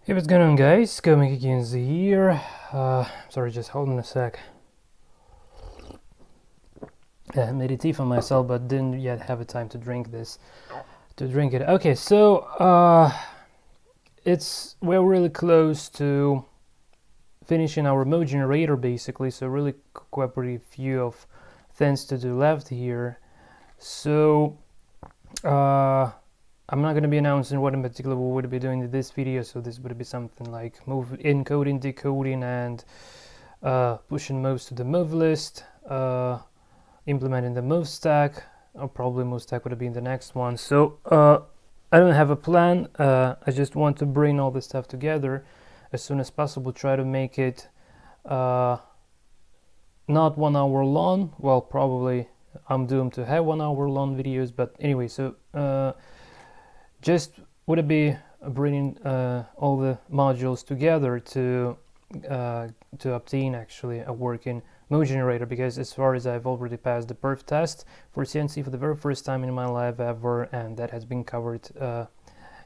Hey, what's going on, guys? Coming again here. Sorry, just hold on a sec. I made a tea for myself, but didn't yet have a time to drink this. To drink it. Okay, so we're really close to finishing our mode generator, basically. So really quite pretty few of things to do left here. So I'm not going to be announcing what in particular we would be doing in this video, so this would be something like move encoding, decoding, and pushing moves to the move list, implementing the move stack, or probably move stack would be in the next one. So I don't have a plan. I just want to bring all this stuff together as soon as possible, try to make it not 1 hour long. Well, probably I'm doomed to have 1 hour long videos, but anyway, so just would it be bringing all the modules together to obtain actually a working mode generator, because as far as I've already passed the perf test for Xiangqi for the very first time in my life ever, and that has been covered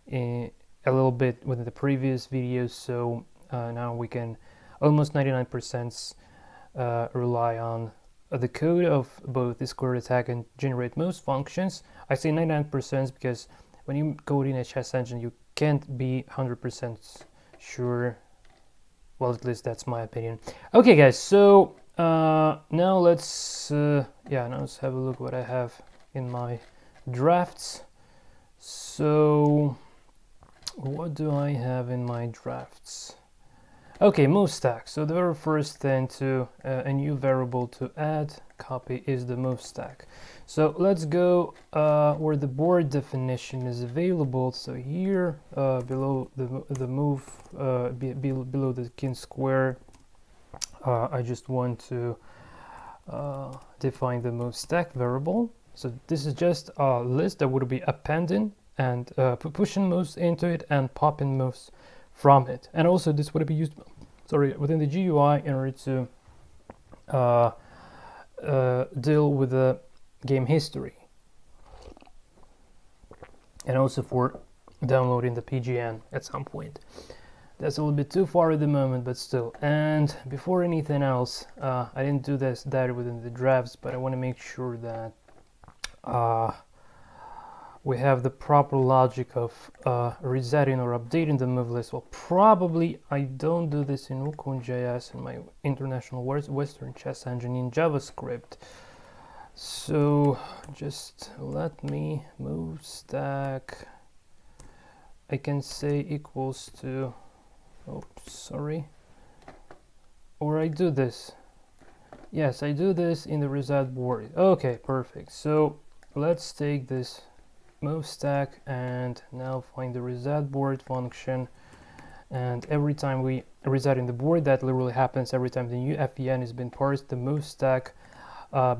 in a little bit within the previous videos, so now we can almost 99% rely on the code of both the square attack and generate most functions. I say 99% because when you code in a chess engine, you can't be 100% sure. Well, at least that's my opinion. Okay, guys, so now let's have a look what I have in my drafts. So what do I have in my drafts? Okay, move stack. So the very first thing to a new variable to add copy is the move stack. So let's go where the board definition is available. So here below the move below the kin square, I just want to define the move stack variable. So this is just a list that would be appending and pushing moves into it and popping moves from it. And also this would be used within the GUI in order to deal with the game history, and also for downloading the PGN at some point. That's a little bit too far at the moment, but still. And before anything else, I didn't do that within the drafts, but I want to make sure that we have the proper logic of resetting or updating the move list. Well, probably I don't do this in Ukun.js in my international Western chess engine in JavaScript. So just let me move stack. I can say equals to, oops, sorry. Or I do this. Yes, I do this in the reset board. Okay, perfect. So let's take this move stack and now find the reset board function, and every time we reset in the board, that literally happens every time the new FEN has been parsed, the move stack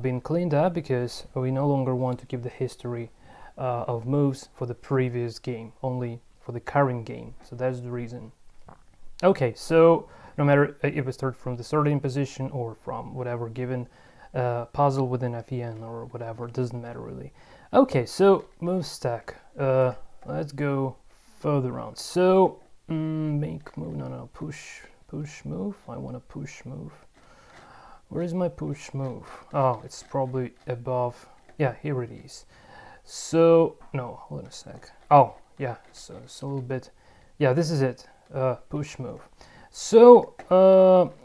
been cleaned up, because we no longer want to keep the history of moves for the previous game, only for the current game. So that's the reason. Okay, so no matter if we start from the starting position or from whatever given puzzle within FEN or whatever, it doesn't matter really. Okay, so move stack. Let's go further on. So make move. No, push move. I want to push move. Where is my push move? Oh, it's probably above. Yeah, here it is. So no, hold on a sec. Oh, yeah. So it's a little bit. Yeah, this is it. Push move. So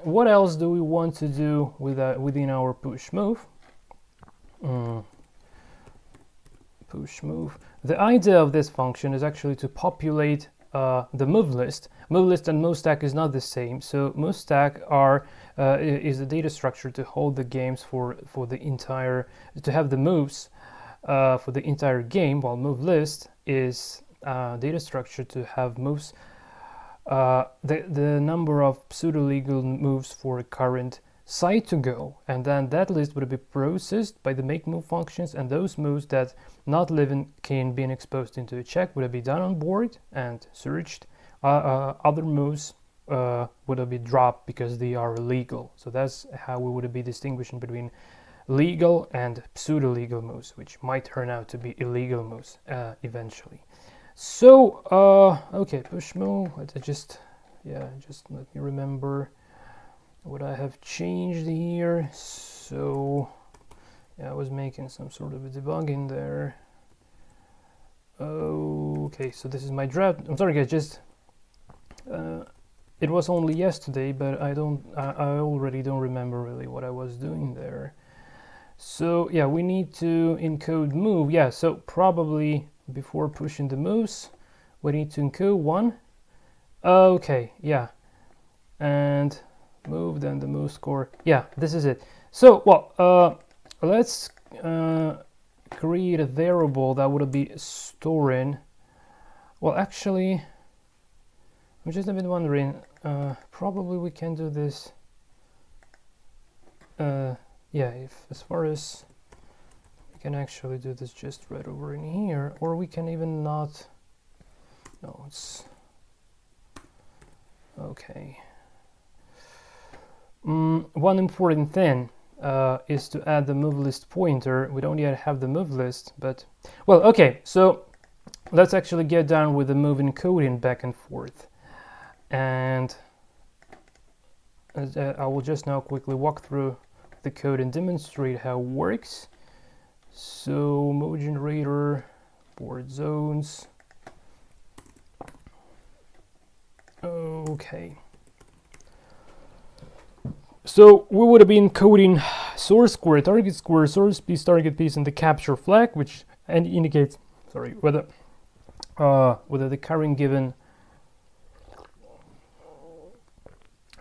what else do we want to do with within our push move? Push move. The idea of this function is actually to populate the move list. Move list and move stack is not the same. So move stack is a data structure to hold the games for the entire, to have the moves for the entire game, while move list is data structure to have moves, the number of pseudo-legal moves for a current site to go, and then that list would be processed by the make move functions, and those moves that not living can be exposed into a check would be done on board and searched. Other moves would be dropped because they are illegal. So that's how we would be distinguishing between legal and pseudo-legal moves, which might turn out to be illegal moves eventually. So okay, push move. Just let me remember what I have changed here. So yeah, I was making some sort of a debugging there. Okay, so this is my draft. I'm sorry guys, just it was only yesterday, but I already don't remember really what I was doing there. So yeah, we need to encode move. Yeah, so probably before pushing the moves, we need to encode one. Okay, yeah, and move, then the move score. Yeah, this is it. So well, let's create a variable that would be storing. Well, actually, I'm just a bit wondering. Probably we can do this. Yeah, if as far as we can actually do this just right over in here, or we can even not. No, it's okay. One important thing is to add the move list pointer. We don't yet have the move list, but well, okay. So let's actually get down with the move encoding back and forth, and I will just now quickly walk through the code and demonstrate how it works. So move generator, board zones. Okay. So we would have been encoding source square, source piece, target piece, and the capture flag, which indicates, sorry, whether the current given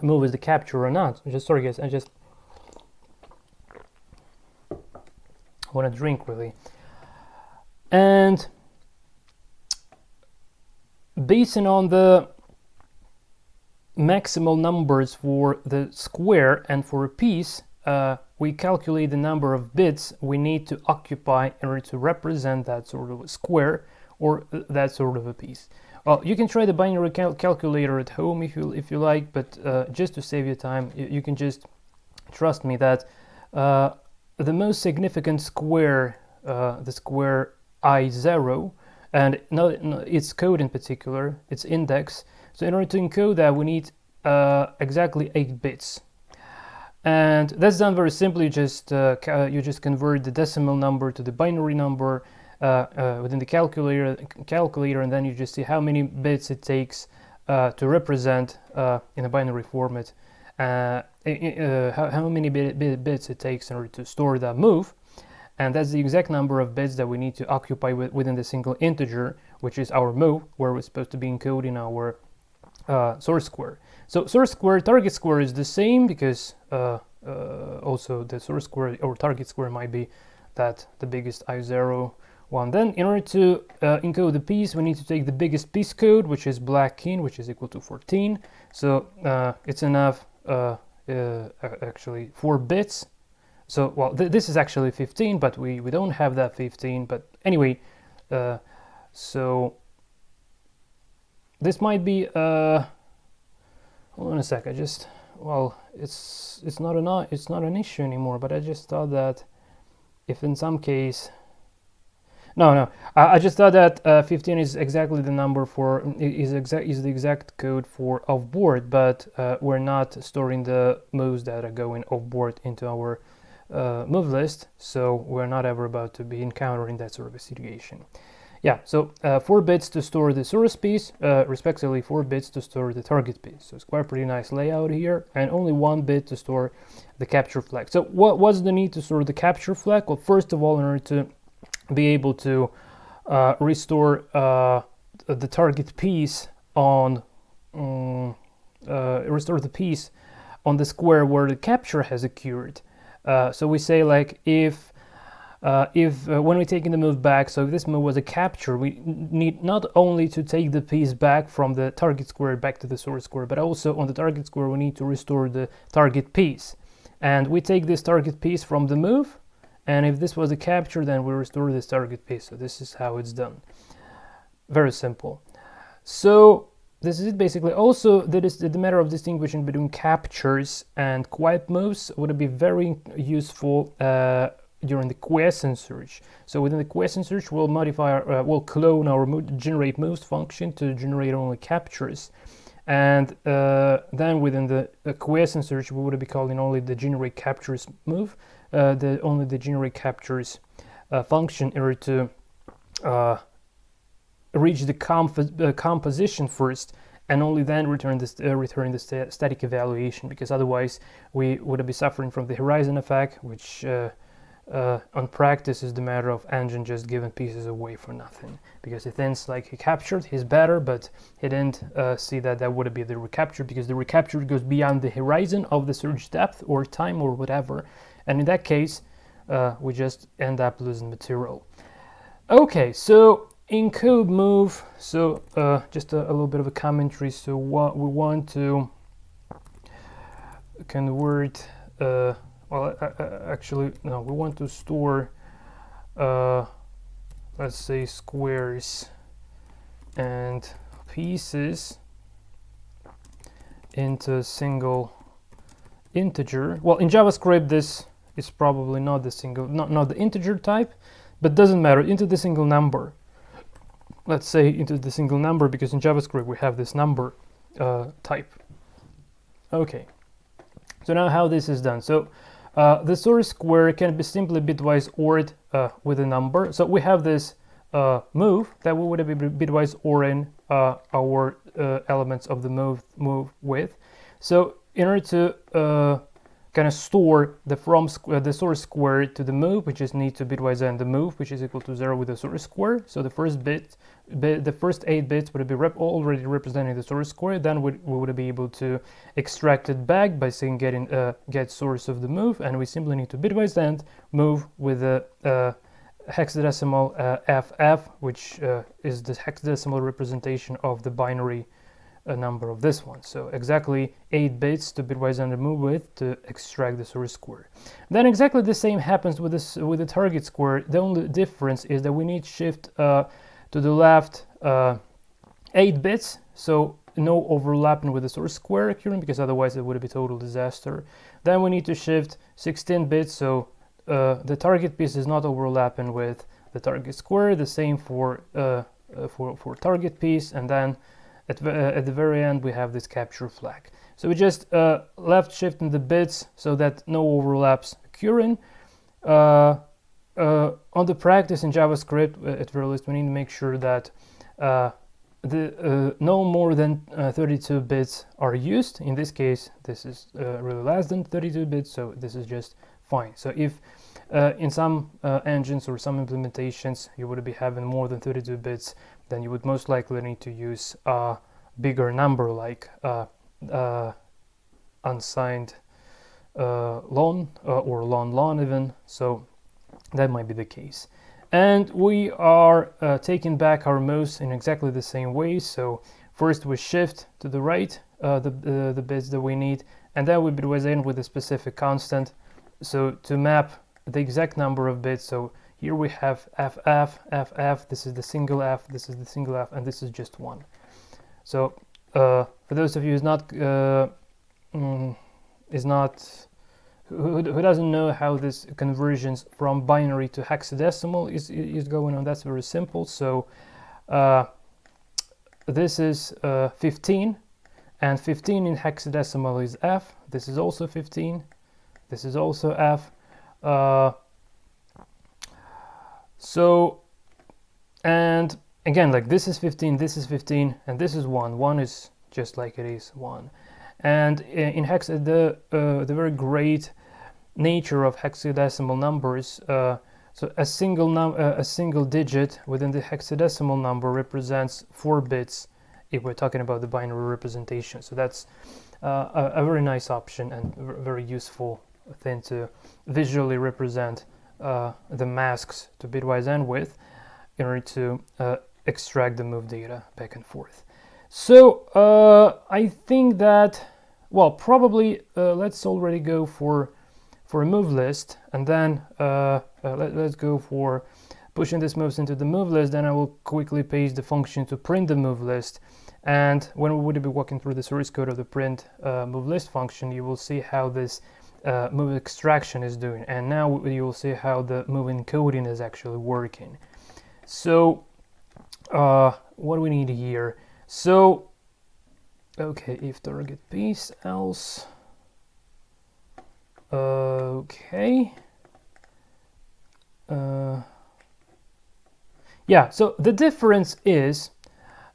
move is the capture or not. Sorry guys, I just want to drink really. And basing on the maximal numbers for the square and for a piece, we calculate the number of bits we need to occupy in order to represent that sort of a square or that sort of a piece. Well, you can try the binary calculator at home if you like, but just to save you time, you can just trust me that the most significant square, the square I0, and its code in particular, its index. So in order to encode that, we need exactly 8 bits. And that's done very simply. You just convert the decimal number to the binary number within the calculator, and then you just see how many bits it takes to represent in a binary format, how many bits it takes in order to store that move. And that's the exact number of bits that we need to occupy within the single integer, which is our move, where we're supposed to be encoding our source square. So source square, target square is the same, because also the source square or target square might be that the biggest I0 one. Then in order to encode the piece, we need to take the biggest piece code, which is black in, which is equal to 14. So it's enough, actually 4 bits. So well, this is actually 15, but we don't have that 15. But anyway, so this might be hold on a sec. It's not an issue anymore. But I just thought that if in some case, I just thought that 15 is exactly the number for is the exact code for off board, but we're not storing the moves that are going off board into our move list, so we're not ever about to be encountering that sort of a situation. Yeah, so 4 bits to store the source piece, respectively 4 bits to store the target piece. So it's quite a pretty nice layout here, and only 1 bit to store the capture flag. So what's the need to store the capture flag? Well, first of all, in order to be able to restore the target piece on restore the piece on the square where the capture has occurred. So we say, like, if when we're taking the move back, so if this move was a capture, we need not only to take the piece back from the target square back to the source square, but also on the target square we need to restore the target piece. And we take this target piece from the move, and if this was a capture, then we restore this target piece. So this is how it's done. Very simple. So this is it basically. Also, the matter of distinguishing between captures and quiet moves would be very useful during the question search. So within the question search, we'll modify, we'll clone our generate most function to generate only captures, and then within the question search, we would be calling only the generate captures move, only the generate captures function in order to reach the composition first, and only then return the static evaluation, because otherwise we would be suffering from the horizon effect, which on practice is the matter of engine just giving pieces away for nothing, because he thinks like he captured, he's better, but he didn't see that that would be the recapture, because the recapture goes beyond the horizon of the search depth or time or whatever, and in that case we just end up losing material. Okay, so encode move, so just a little bit of a commentary. So what we want to convert, well, actually no, we want to store let's say squares and pieces into a single integer. Well, in JavaScript this is probably not the single, not the integer type, but doesn't matter, into the single number. Let's say into the single number, because in JavaScript we have this number type. Okay, so now how this is done. So the source square can be simply bitwise ORed with a number. So we have this move that we would be bitwise ORing our elements of the move with. So in order to kind of store the source square to the move, we just need to bitwise end the move, which is equal to 0 with the source square. So the first the first 8 bits would be already representing the source square. Then we would be able to extract it back by saying get source of the move, and we simply need to bitwise end move with the hexadecimal FF, which is the hexadecimal representation of the binary number of this one. So exactly 8 bits to bitwise end the move with to extract the source square. Then exactly the same happens with this with the target square. The only difference is that we need shift to the left 8 bits, so no overlapping with the source square occurring, because otherwise it would be total disaster. Then we need to shift 16 bits, so the target piece is not overlapping with the target square. The same for target piece, and then at the very end we have this capture flag. So we just left shifting the bits so that no overlaps occurring. On the practice in JavaScript, at very least, we need to make sure that no more than 32 bits are used. In this case, this is really less than 32 bits, so this is just fine. So if in some engines or some implementations you would be having more than 32 bits, then you would most likely need to use a bigger number, like unsigned lon or lon even. So that might be the case. And we are taking back our mouse in exactly the same way. So first we shift to the right the bits that we need, and then we bitwise in with a specific constant, so to map the exact number of bits. So here we have FF, this is the single F, this is the single F, and this is just 1. So for those of you who doesn't know how this conversions from binary to hexadecimal is going on, that's very simple. So this is 15, and 15 in hexadecimal is F. This is also 15. This is also F. So, and again, like this is 15, this is 15, and this is 1. 1 is just like it is 1. And in hexa, the very great nature of hexadecimal numbers, so a single digit within the hexadecimal number represents 4 bits if we're talking about the binary representation. So that's a very nice option and very useful thing to visually represent the masks to bitwise end with in order to extract the move data back and forth. So I think that, well, probably let's already go for a move list, and then let's go for pushing these moves into the move list. Then I will quickly paste the function to print the move list, and when we would be walking through the source code of the print move list function, you will see how this move extraction is doing. And now you'll see how the move encoding is actually working. So what do we need here? So okay, if target piece, else. Okay. Yeah, so the difference is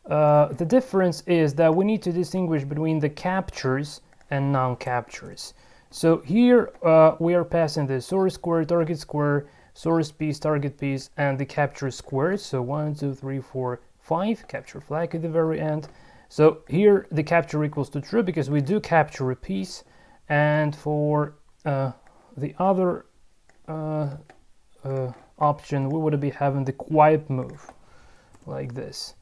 that we need to distinguish between the captures and non-captures. So here we are passing the source square, target square, source piece, target piece, and the capture squares. So 1, 2, 3, 4, 5, capture flag at the very end. So here the capture equals to true because we do capture a piece, and for the other option we would be having the quiet move like this.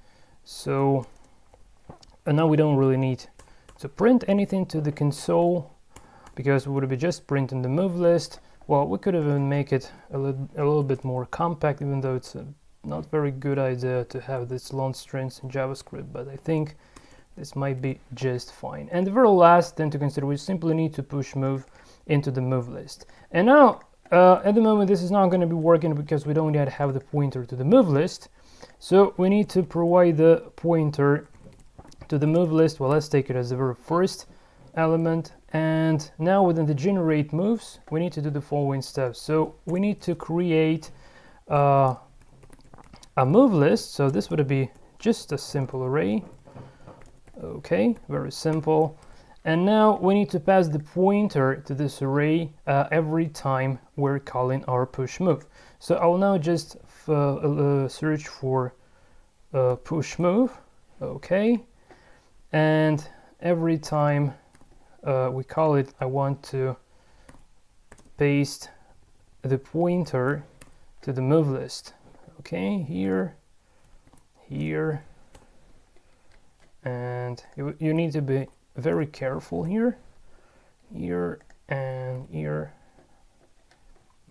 So now we don't really need to print anything to the console because we would be just printing the move list. Well, we could even make it a little bit more compact, even though it's a not very good idea to have this long strings in JavaScript, but I think this might be just fine. And the very last thing to consider, we simply need to push move into the move list. And now at the moment this is not going to be working because we don't yet have the pointer to the move list. So we need to provide the pointer to the move list. Well, let's take it as the very first element. And now within the generate moves, we need to do the following steps. So we need to create a move list. So this would be just a simple array. Okay, very simple. And now we need to pass the pointer to this array every time we're calling our push move. So I'll now just search for push move. Okay, and every time we call it, I want to paste the pointer to the move list. Okay, here, here, and you need to be very careful here, here, and here,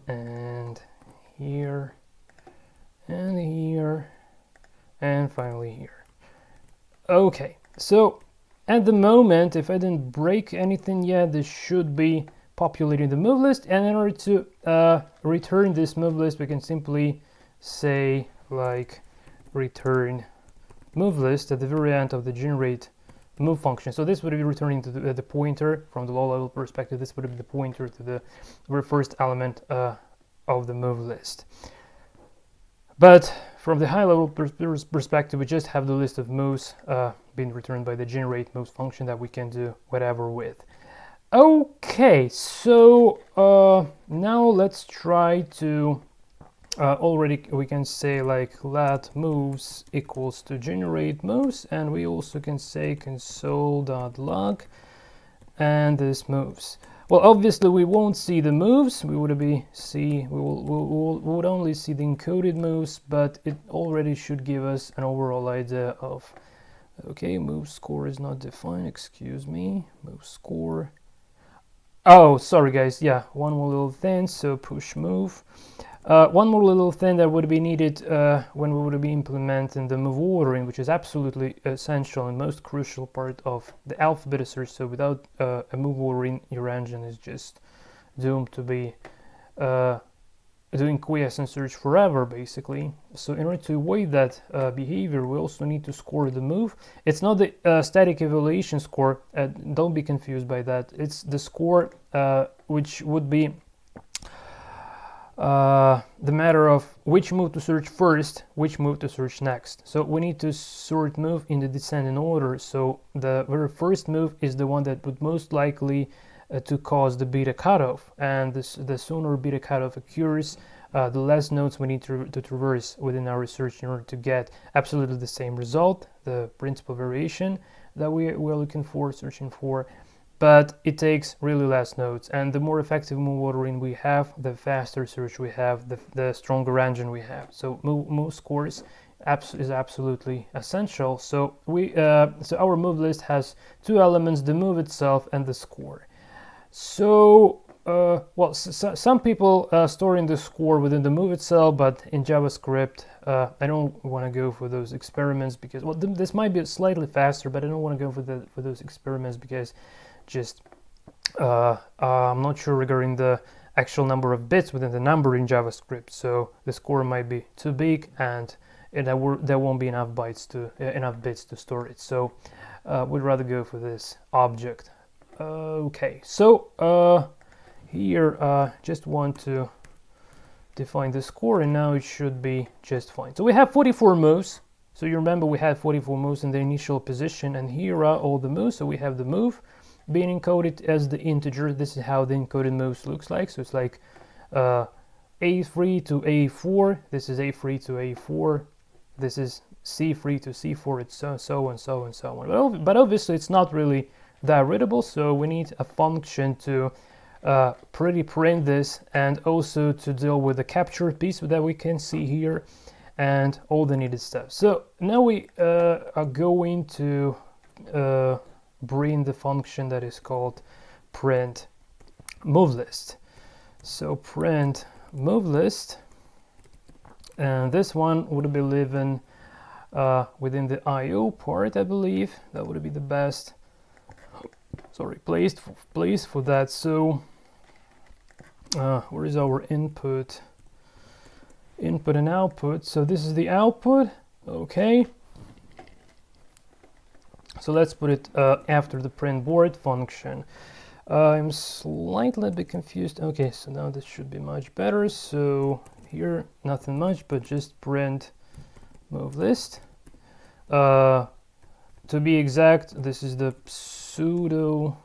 and here, and here, and finally here. Okay, so at the moment, if I didn't break anything yet, this should be populating the move list. And in order to return this move list, we can simply say like return move list at the very end of the generate move function. So this would be returning to the pointer from the low level perspective. This would be the pointer to the very first element of the move list. But from the high level perspective, we just have the list of moves being returned by the generate moves function that we can do whatever with. Okay, so now let's try to already we can say like let moves equals to generate moves, and we also can say console.log and this moves. Well, obviously we won't see the moves. We would only see the encoded moves, but it already should give us an overall idea of, okay, move score is not defined, excuse me, move score. Oh, sorry guys, yeah, one more little thing, so push move. One more little thing that would be needed when we would be implementing the move ordering, which is absolutely essential and most crucial part of the alphabet search. So without a move ordering, your engine is just doomed to be doing quiescent search forever, basically. So in order to avoid that behavior, we also need to score the move. It's not the static evaluation score, don't be confused by that. It's the score which would be the matter of which move to search first, which move to search next. So we need to sort move in the descending order. So the very first move is the one that would most likely to cause the beta cutoff, and the sooner beta cutoff occurs, the less nodes we need to traverse within our search in order to get absolutely the same result, the principal variation that we're looking for, searching for. But it takes really less nodes, and the more effective move ordering we have, the faster search we have, the stronger engine we have. So move scores is absolutely essential. So so our move list has two elements: the move itself and the score. So well, some people store in the score within the move itself, but in JavaScript, I don't want to go for those experiments because, well, this might be slightly faster, but I don't want to go for those experiments because just I'm not sure regarding the actual number of bits within the number in JavaScript, so the score might be too big, and there won't be enough bits to store it. So we'd rather go for this object. Okay, so here just want to define the score, and now it should be just fine. So we have 44 moves. So you remember we had 44 moves in the initial position, and here are all the moves. So we have the move being encoded as the integer. This is how the encoded moves looks like. So it's like A3 to A4. This is A3 to A4. This is C3 to C4. It's so and so and so on. But obviously it's not really that readable. So we need a function to print this, and also to deal with the capture piece that we can see here, and all the needed stuff. So now we are going to bring the function that is called print move list. So print move list, and this one would be living within the IO part, I believe. That would be the best place for that. So where is our input and output? So this is the output. Okay, so let's put it after the print board function. I'm slightly a bit confused. Okay, so now this should be much better. So here nothing much, but just print move list. To be exact, this is the pseudo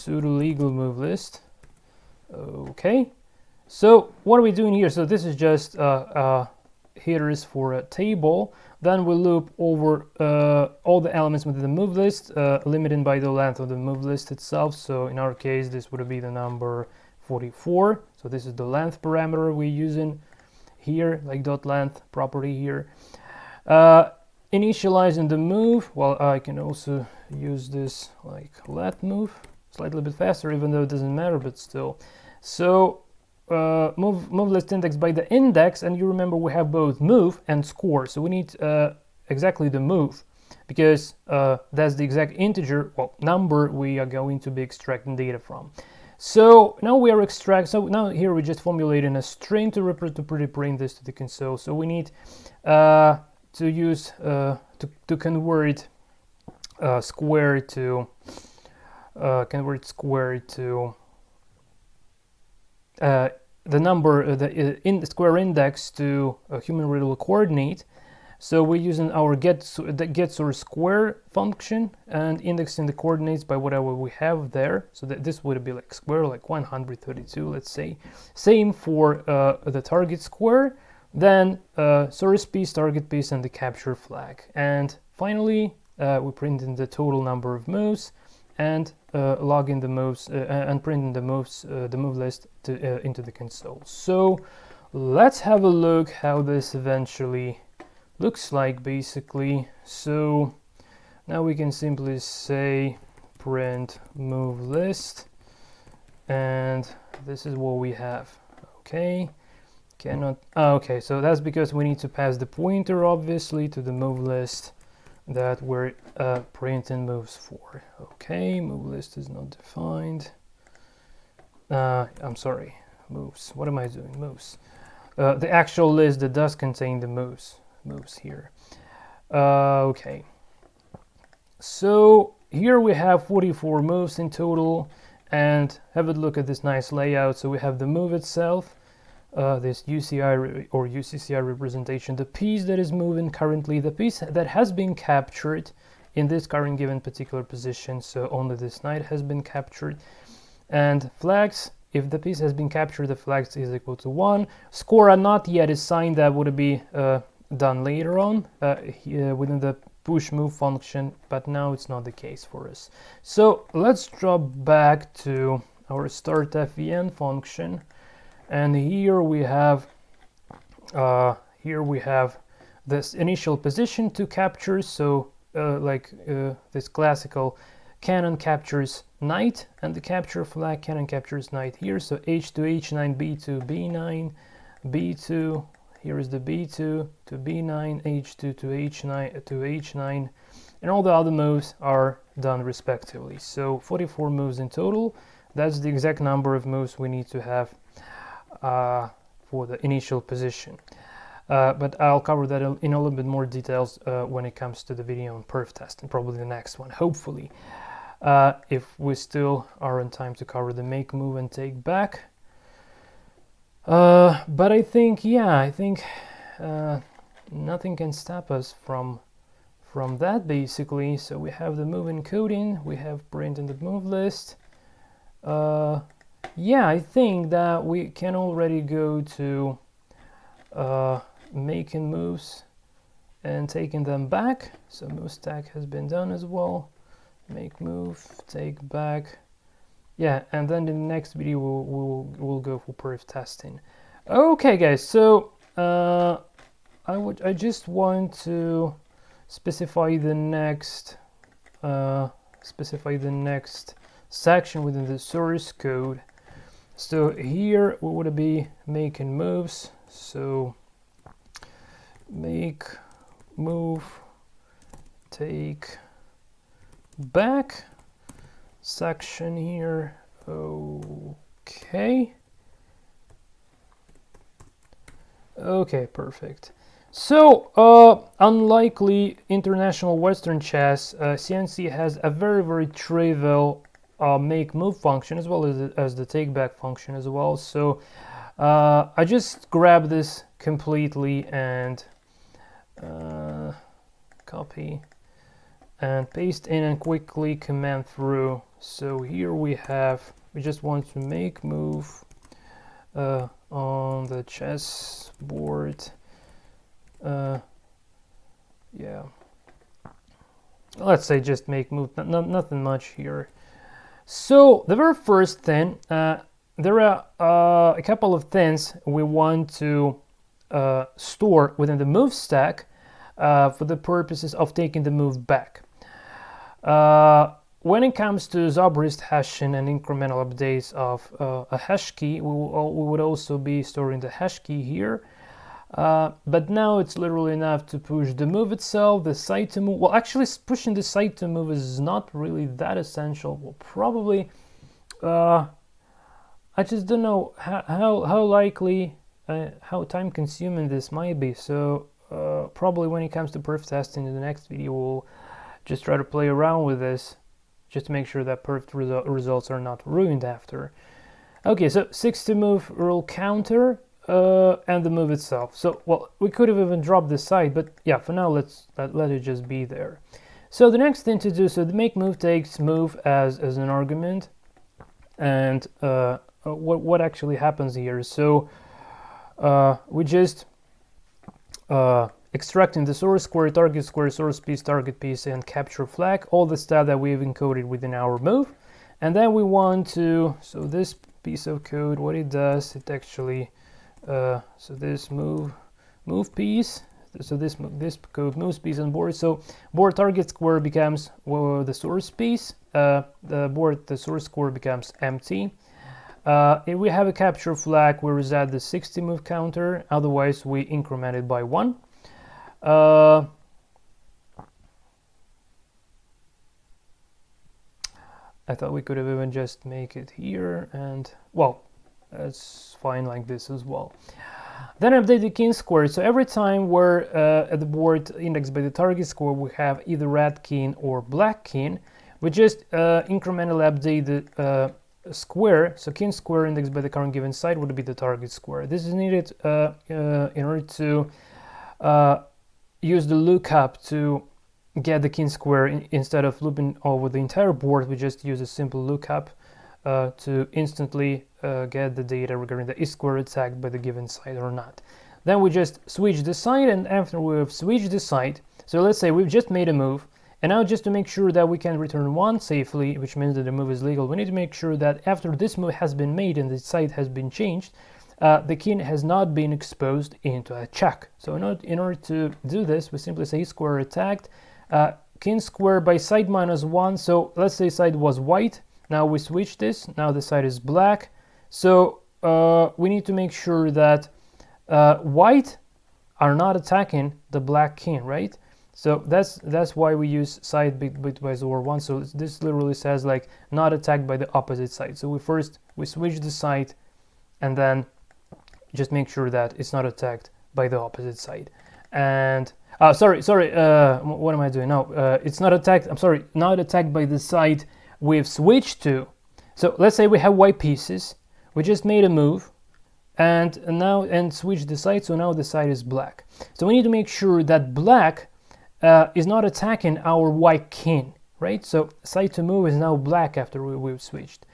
legal move list. Okay, so what are we doing here? So this is just headers for a table. Then we loop over all the elements within the move list, limited by the length of the move list itself. So in our case, this would be the number 44. So this is the length parameter we're using here, like dot length property here. Initializing the move. Well, I can also use this like let move, slightly bit faster, even though it doesn't matter, but still. So move list index by the index, and you remember we have both move and score. So we need exactly the move, because that's the exact integer, well, number we are going to be extracting data from. So now we are so now here we're just formulating a string to print this to the console. So we need to use to convert square to the number, the square index to a human readable coordinate. So we're using our get source square function and indexing the coordinates by whatever we have there. So that this would be like square, like 132, let's say. Same for the target square, then source piece, target piece, and the capture flag. And finally, we print in the total number of moves, and logging the moves and printing the move list into the console. So let's have a look how this eventually looks like, basically. So now we can simply say print move list, and this is what we have. Okay, okay, so that's because we need to pass the pointer obviously to the move list that we're printing moves for. Okay, move list is not defined. I'm sorry, moves. What am I doing? Moves. The actual list that does contain the moves here. Okay. So here we have 44 moves in total, and have a look at this nice layout. So we have the move itself, this UCI or UCCI representation, the piece that is moving currently, the piece that has been captured in this current given particular position. So only this knight has been captured, and flags. If the piece has been captured, the flags is equal to 1. Score are not yet assigned. That would be done later on within the push move function, but now it's not the case for us. So let's drop back to our start FEN function, and here we have this initial position to capture. So this classical cannon captures knight, and the capture flag cannon captures knight here. So h to h9, b to b9, b2, here is the b2 to b9, h2 to h9, and all the other moves are done respectively. So 44 moves in total. That's the exact number of moves we need to have for the initial position. But I'll cover that in a little bit more details when it comes to the video on perf test, and probably the next one, hopefully. If we still are on time to cover the make move and take back. But I think nothing can stop us from that basically. So we have the move encoding, we have print in the move list. Yeah, I think that we can already go to making moves and taking them back. So move stack has been done as well. Make move, take back. Yeah, and then in the next video we'll go for perf testing. Okay guys, so I just want to specify the next section within the source code. So here we would be making moves. So make move, take back section here. Okay, perfect. So unlikely international Western chess, Xiangqi has a very trivial make move function as well as the take back function as well. So I just grab this completely and copy and paste in and quickly command through. So here we just want to make move on the chessboard. Yeah, let's say just make move, nothing much here. So the very first thing, there are a couple of things we want to store within the move stack for the purposes of taking the move back. When it comes to Zobrist hashing and incremental updates of a hash key, we would also be storing the hash key here. But now it's literally enough to push the move itself, the site to move. Well, actually pushing the site to move is not really that essential. Well, probably, I just don't know how likely, how time consuming this might be. So probably when it comes to perf testing in the next video, we'll just try to play around with this, just to make sure that perf results are not ruined after. Okay, so 60 move rule counter. And the move itself. So, well, we could have even dropped the site, but yeah, for now let it just be there. So the next thing to do, so the make move takes move as an argument, and what actually happens here. So we just extracting the source square, target square, source piece, target piece, and capture flag, all the stuff that we've encoded within our move, and then we want to, so this piece of code, what it does, it actually so this move piece, so this code moves piece on board. So board target square becomes the source piece. The source square becomes empty. If we have a capture flag, we reset the 60 move counter. Otherwise, we increment it by 1. I thought we could have even just make it here, and well, that's fine like this as well. Then update the king square. So every time we're at the board indexed by the target square, we have either red king or black king. We just incrementally update the square. So king square indexed by the current given side would be the target square. This is needed in order to use the lookup to get the king square. Instead of looping over the entire board, we just use a simple lookup to instantly get the data regarding the is square attacked by the given side or not. Then we just switch the side, and after we've switched the side, so let's say we've just made a move, and now just to make sure that we can return 1 safely, which means that the move is legal, we need to make sure that after this move has been made and the side has been changed, the king has not been exposed into a check. So in order to do this, we simply say square attacked, king square by side -1. So let's say side was white. Now we switch this, now the side is black. So we need to make sure that white are not attacking the black king, right? So that's why we use side bitwise over 1. So this literally says like not attacked by the opposite side. So we switch the side and then just make sure that it's not attacked by the opposite side. And sorry, what am I doing now? It's not attacked, I'm sorry, not attacked by the side we've switched to. So let's say we have white pieces, we just made a move and switch the side, so now the side is black. So we need to make sure that black is not attacking our white king, right? So side to move is now black after we've switched.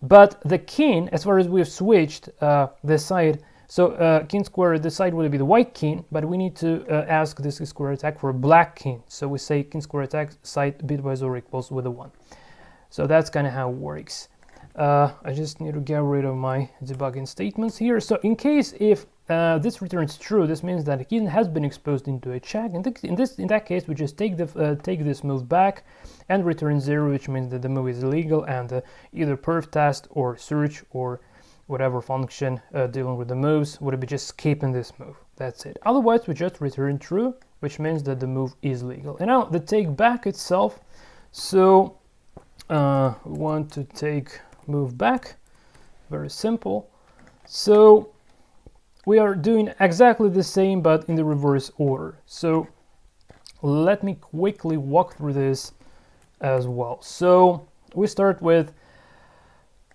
But the king, as far as we've switched the side, so king square, the side will be the white king, but we need to ask this square attack for a black king. So we say king square attack side bitwise or equals with a 1. So that's kind of how it works. I just need to get rid of my debugging statements here. So in case if this returns true, this means that a key has been exposed into a check. In that case, we just take this move back and return 0, which means that the move is illegal, and either perf test or search or whatever function dealing with the moves would be just skipping this move. That's it. Otherwise, we just return true, which means that the move is legal. And now the take back itself. So we want to take move back, very simple. So we are doing exactly the same but in the reverse order. So let me quickly walk through this as well. So we start with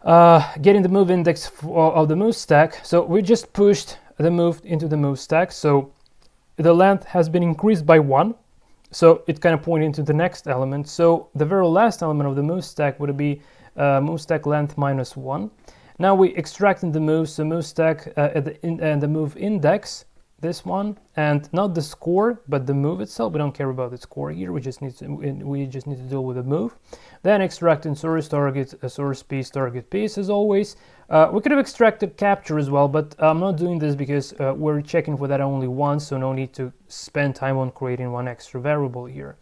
getting the move index of the move stack. So we just pushed the move into the move stack, so the length has been increased by 1, so it kind of pointing to the next element. So the very last element of the move stack would be move stack length minus 1. Now we extracting the moves, so move stack and the move index, this one, and not the score but the move itself. We don't care about the score here, we just need to deal with the move. Then extracting source target, source piece, target piece as always. We could have extracted capture as well, but I'm not doing this because we're checking for that only once, so no need to spend time on creating one extra variable here.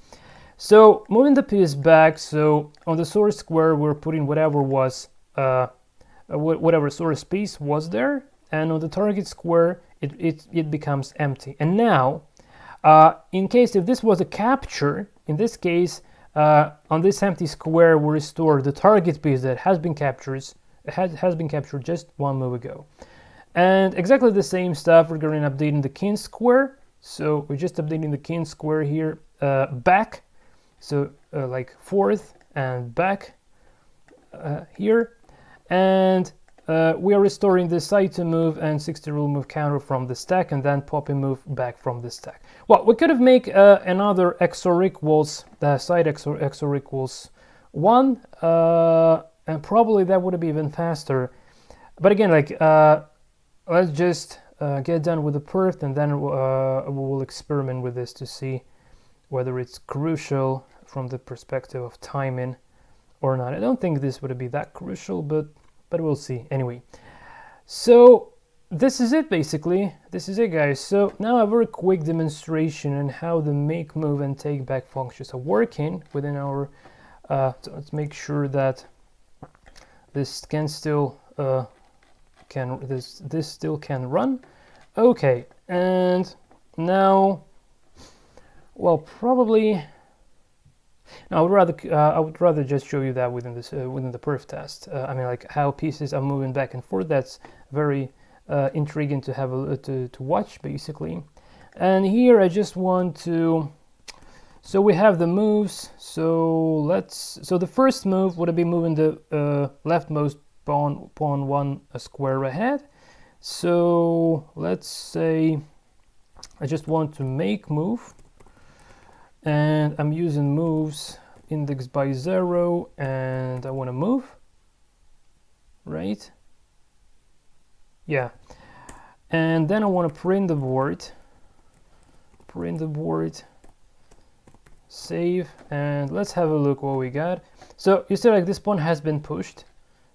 So moving the piece back, so on the source square we're putting whatever was whatever source piece was there, and on the target square it becomes empty. And now in case if this was a capture, in this case on this empty square we restore the target piece that has been captured just one move ago. And exactly the same stuff regarding updating the king square. So we're just updating the king square here back, so like fourth and back here, and we are restoring the side to move and 60 rule move counter from the stack, and then popping move back from the stack. Well, we could have made another XOR equals side XOR equals 1, and probably that would be even faster. But again, like let's just get done with the perf, and then we will experiment with this to see whether it's crucial from the perspective of timing or not. I don't think this would be that crucial, but we'll see anyway. So this is it basically. This is it, guys. So now a very quick demonstration on how the make move and take back functions are working within our so let's make sure that this can still this still can run. Okay, and now, well, probably no, I would rather just show you that within this within the perf test. I mean, like how pieces are moving back and forth. That's very intriguing to have to watch basically. And here I just want to, so we have the moves. So the first move would be moving the leftmost pawn 1 square ahead. So let's say I just want to make move, and I'm using moves indexed by 0, and I want to move, right? Yeah, and then I want to print the board, save, and let's have a look what we got. So you see, like, this pawn has been pushed,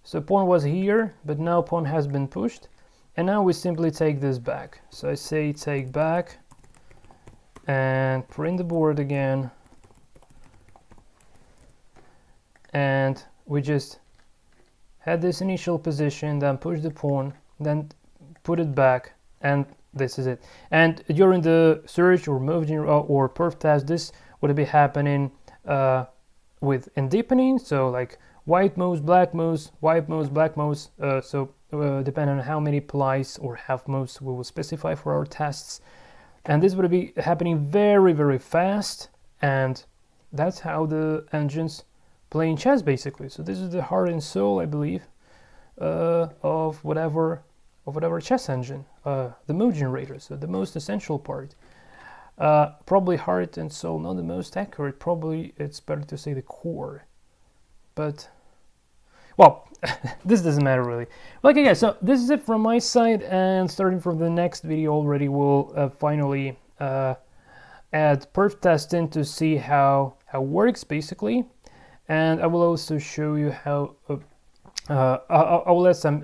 so pawn was here, but now pawn has been pushed, and now we simply take this back. So I say take back and print the board again, and we just had this initial position, then push the pawn, then put it back, and this is it. And during the search or merging or perf test, this would be happening with indeepening, so like white mouse, black mouse, white mouse, black mouse, depending on how many plies or half mouse we will specify for our tests. And this would be happening very, very fast, and that's how the engine's playing chess basically. So this is the heart and soul, I believe, of whatever chess engine, the mode generator, so the most essential part. Probably heart and soul, not the most accurate. Probably it's better to say the core, but well, this doesn't matter really. Okay guys, so this is it from my side, and starting from the next video already, we'll finally add perf testing to see how it works basically. And I will also show you how I will add some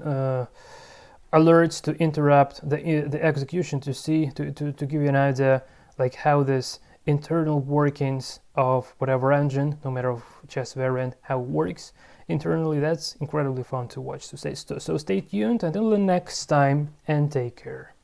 alerts to interrupt the execution to see to give you an idea like how this internal workings of whatever engine, no matter of chess variant, how it works internally. That's incredibly fun to watch. So stay tuned until the next time, and take care.